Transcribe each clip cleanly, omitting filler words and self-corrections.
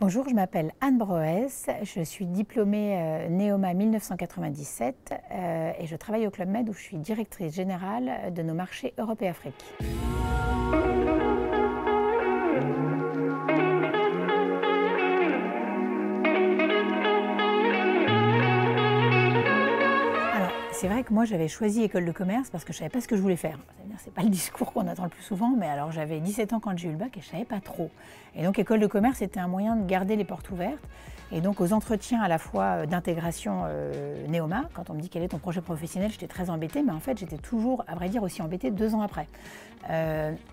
Bonjour, je m'appelle Anne Broès, je suis diplômée Neoma 1997 et je travaille au Club Med où je suis directrice générale de nos marchés Europe et Afrique. C'est vrai que moi j'avais choisi école de commerce parce que je ne savais pas ce que je voulais faire. C'est pas le discours qu'on entend le plus souvent, mais alors j'avais 17 ans quand j'ai eu le bac et je ne savais pas trop. Et donc école de commerce c'était un moyen de garder les portes ouvertes. Et donc aux entretiens à la fois d'intégration Neoma, quand on me dit quel est ton projet professionnel, j'étais très embêtée, mais en fait j'étais toujours, à vrai dire, aussi embêtée 2 ans après.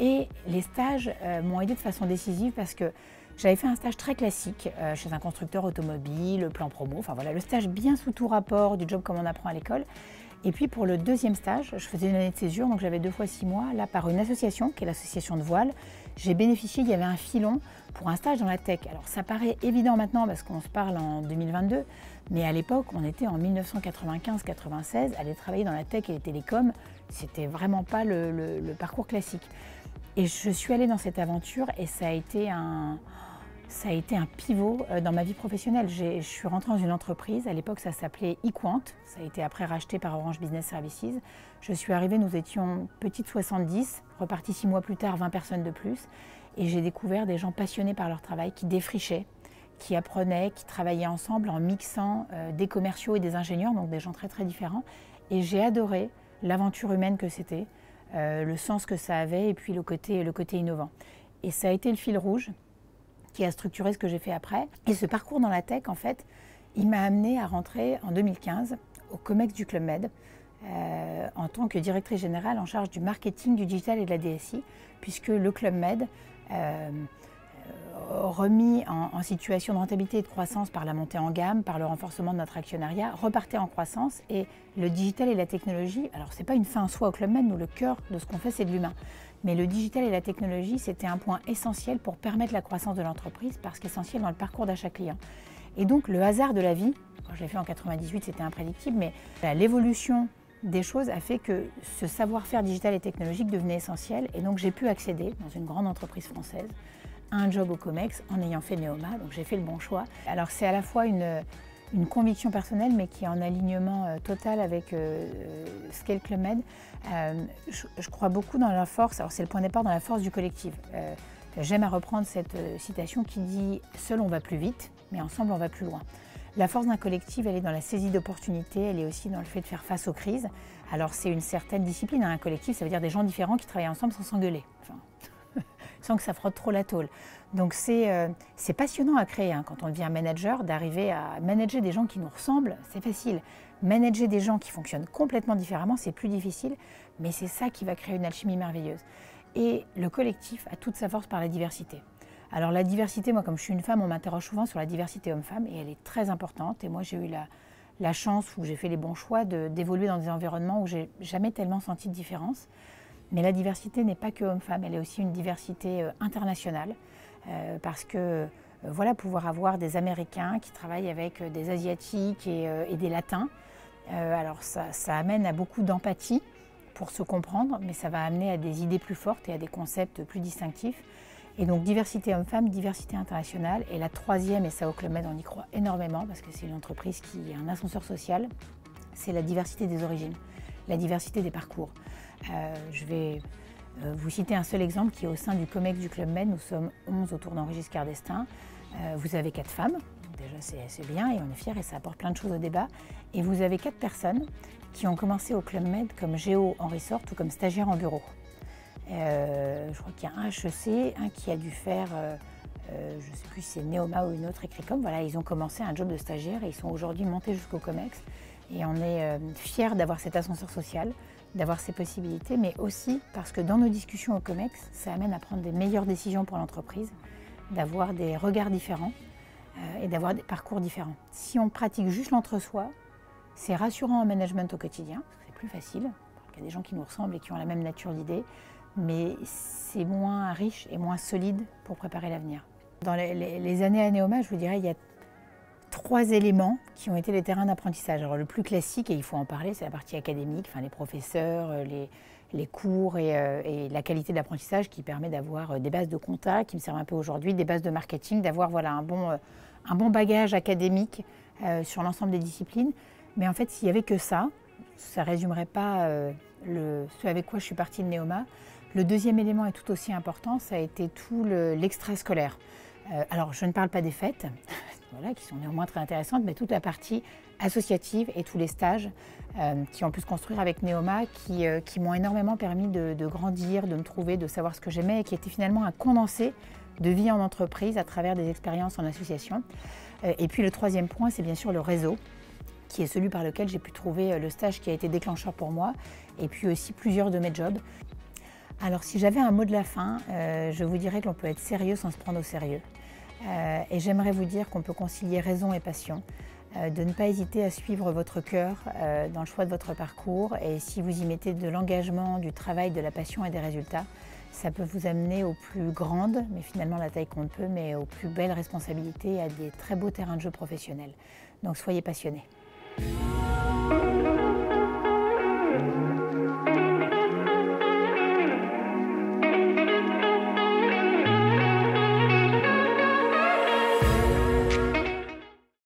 Et les stages m'ont aidée de façon décisive parce que j'avais fait un stage très classique chez un constructeur automobile, plan promo, enfin voilà, le stage bien sous tout rapport du job comme on apprend à l'école. Et puis pour le deuxième stage, je faisais une année de césure, donc j'avais 2 fois 6 mois, là par une association, qui est l'association de voile. J'ai bénéficié, il y avait un filon pour un stage dans la tech. Alors ça paraît évident maintenant parce qu'on se parle en 2022, mais à l'époque, on était en 1995-96, aller travailler dans la tech et les télécoms, c'était vraiment pas le parcours classique. Et je suis allée dans cette aventure et ça a été un pivot dans ma vie professionnelle. Je suis rentrée dans une entreprise, à l'époque ça s'appelait eQuant, ça a été après racheté par Orange Business Services. Je suis arrivée, nous étions petites 70, repartis 6 mois plus tard, 20 personnes de plus. Et j'ai découvert des gens passionnés par leur travail, qui défrichaient, qui apprenaient, qui travaillaient ensemble en mixant des commerciaux et des ingénieurs, donc des gens très très différents. Et j'ai adoré l'aventure humaine que c'était, le sens que ça avait et puis le côté innovant. Et ça a été le fil rouge qui a structuré ce que j'ai fait après. Et ce parcours dans la tech, en fait, il m'a amenée à rentrer en 2015 au COMEX du Club Med en tant que directrice générale en charge du marketing, du digital et de la DSI, puisque le Club Med, remis en situation de rentabilité et de croissance par la montée en gamme, par le renforcement de notre actionnariat, repartait en croissance. Et le digital et la technologie, alors c'est pas une fin en soi au Club Med, nous le cœur de ce qu'on fait c'est de l'humain. Mais le digital et la technologie, c'était un point essentiel pour permettre la croissance de l'entreprise, parce qu'essentiel dans le parcours d'achat client. Et donc le hasard de la vie, quand je l'ai fait en 98, c'était imprédictible, mais l'évolution des choses a fait que ce savoir-faire digital et technologique devenait essentiel. Et donc j'ai pu accéder dans une grande entreprise française à un job au COMEX en ayant fait Neoma, donc j'ai fait le bon choix. Alors c'est à la fois une conviction personnelle, mais qui est en alignement total avec ce qu'est le Club Med. Je crois beaucoup dans la force, alors c'est le point de départ, dans la force du collectif. J'aime à reprendre cette citation qui dit « Seul on va plus vite, mais ensemble on va plus loin ». La force d'un collectif, elle est dans la saisie d'opportunités, elle est aussi dans le fait de faire face aux crises. Alors c'est une certaine discipline, un collectif, ça veut dire des gens différents qui travaillent ensemble sans s'engueuler. Enfin, sans que ça frotte trop la tôle. Donc c'est passionnant à créer quand on devient manager, d'arriver à manager des gens qui nous ressemblent, c'est facile. Manager des gens qui fonctionnent complètement différemment, c'est plus difficile, mais c'est ça qui va créer une alchimie merveilleuse. Et le collectif a toute sa force par la diversité. Alors la diversité, moi comme je suis une femme, on m'interroge souvent sur la diversité homme-femme, et elle est très importante. Et moi j'ai eu la chance, où j'ai fait les bons choix, d'évoluer dans des environnements où j'ai jamais tellement senti de différence. Mais la diversité n'est pas que homme-femme, elle est aussi une diversité internationale, parce que voilà, pouvoir avoir des Américains qui travaillent avec des Asiatiques et des Latins, alors ça amène à beaucoup d'empathie pour se comprendre, mais ça va amener à des idées plus fortes et à des concepts plus distinctifs. Et donc diversité homme-femme, diversité internationale. Et la troisième, et ça au Club Med on y croit énormément, parce que c'est une entreprise qui est un ascenseur social, c'est la diversité des origines, la diversité des parcours. Je vais vous citer un seul exemple qui est au sein du COMEX du Club Med. Nous sommes 11 autour d'Henri Giscard d'Estaing. Vous avez 4 femmes, donc déjà c'est bien et on est fiers et ça apporte plein de choses au débat. Et vous avez 4 personnes qui ont commencé au Club Med comme géo en resort ou comme stagiaire en bureau. Je crois qu'il y a un HEC, un qui a dû faire, je ne sais plus si c'est Neoma ou une autre Écricom. Voilà, ils ont commencé un job de stagiaire et ils sont aujourd'hui montés jusqu'au COMEX. Et on est fiers d'avoir cet ascenseur social, d'avoir ces possibilités, mais aussi parce que dans nos discussions au COMEX, ça amène à prendre des meilleures décisions pour l'entreprise, d'avoir des regards différents et d'avoir des parcours différents. Si on pratique juste l'entre-soi, c'est rassurant en management au quotidien, parce que c'est plus facile, il y a des gens qui nous ressemblent et qui ont la même nature d'idées, mais c'est moins riche et moins solide pour préparer l'avenir. Dans les années à Neoma, je vous dirais, il y a 3 éléments qui ont été les terrains d'apprentissage. Alors le plus classique, et il faut en parler, c'est la partie académique, enfin les professeurs, les cours et la qualité de l'apprentissage qui permet d'avoir des bases de compta qui me servent un peu aujourd'hui, des bases de marketing, d'avoir voilà, un bon bagage académique sur l'ensemble des disciplines. Mais en fait, s'il n'y avait que ça ne résumerait pas ce avec quoi je suis partie de Neoma. Le deuxième élément est tout aussi important, ça a été tout l'extrascolaire. Alors, je ne parle pas des fêtes, voilà, qui sont néanmoins très intéressantes, mais toute la partie associative et tous les stages qui ont pu se construire avec Neoma, qui m'ont énormément permis de grandir, de me trouver, de savoir ce que j'aimais, et qui était finalement un condensé de vie en entreprise à travers des expériences en association. Et puis le troisième point, c'est bien sûr le réseau, qui est celui par lequel j'ai pu trouver le stage qui a été déclencheur pour moi, et puis aussi plusieurs de mes jobs. Alors si j'avais un mot de la fin, je vous dirais que l'on peut être sérieux sans se prendre au sérieux. Et j'aimerais vous dire qu'on peut concilier raison et passion, de ne pas hésiter à suivre votre cœur dans le choix de votre parcours, et si vous y mettez de l'engagement, du travail, de la passion et des résultats, ça peut vous amener aux plus grandes, mais finalement la taille compte peu, mais aux plus belles responsabilités et à des très beaux terrains de jeu professionnels. Donc soyez passionnés.